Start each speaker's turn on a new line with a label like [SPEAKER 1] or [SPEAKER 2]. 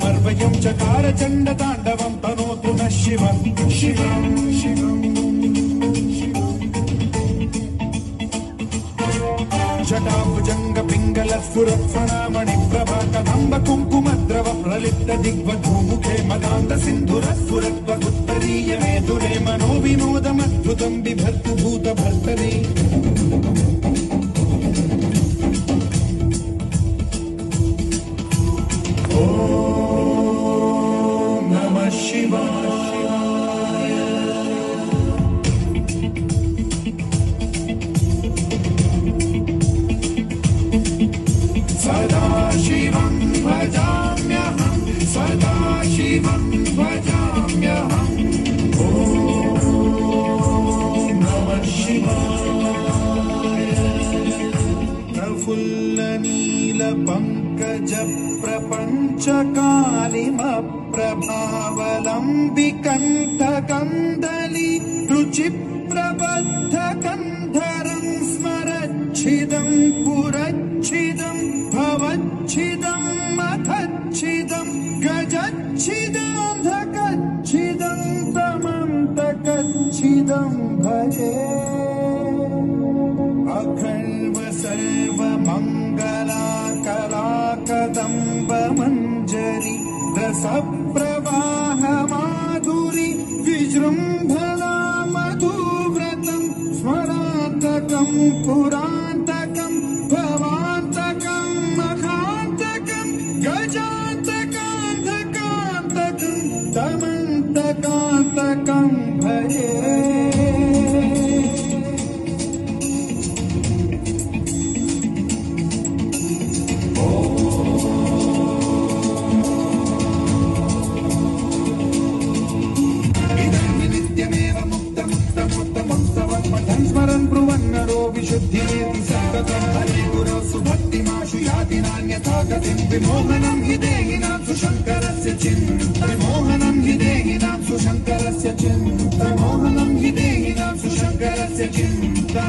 [SPEAKER 1] मर्वयं चकार चण्डताण्डवं तनोतु नः शिवं शिवं शिवं जटाभुजंग पिंगल स्फुरत्फणामणिप्रभा कदम्ब कुङ्कुमद्रव प्रलिप्त दिग्वधूमुखे मदान्त सिन्धुरस्फुरत्वगुत्तरीय मेधुरे मनो विनोदमद्भुतं बिभर्तु भूतभर्तरि ॐ नमः शिवाय सदा शिवं भजाम्यहं सदा शिवं भजाम्यहम् ॐ नमः शिवाय प्रफुल्लनीलपङ्कज प्रपञ्चकालिमप्रभावलम्बिकण्ठकन्दली रुचिप्रबद्धकन्धरं स्मरच्छिदं पुरच्छिदं भवच्छिदं मखच्छिदं गजच्छिदान्धकच्छिदं तमन्तकच्छिदं भजे अखण्ड सर्वमङ्गलाकलाकदम्ब मञ्जरी रसप्रवाह माधुरी विजृम्भणा मधुव्रतं स्मरान्तकं पुरान्तकं भवान्तकं मखान्तकं गजान्तकान्तकान्तकं तमन्तकान्तकं भजे स्मरन् ब्रुवन्नरो विशुद्धिरेति सततं हरे गुरो सुभक्तिमाशु याति नान्यथा गतिं विमोहनं हि देहिनां सुशङ्करस्य चिन्ता विमोहनं हि देहिनां सुशङ्करस्य चिन्ता विमोहनं हि देहिनां सुशङ्करस्य चिन्ता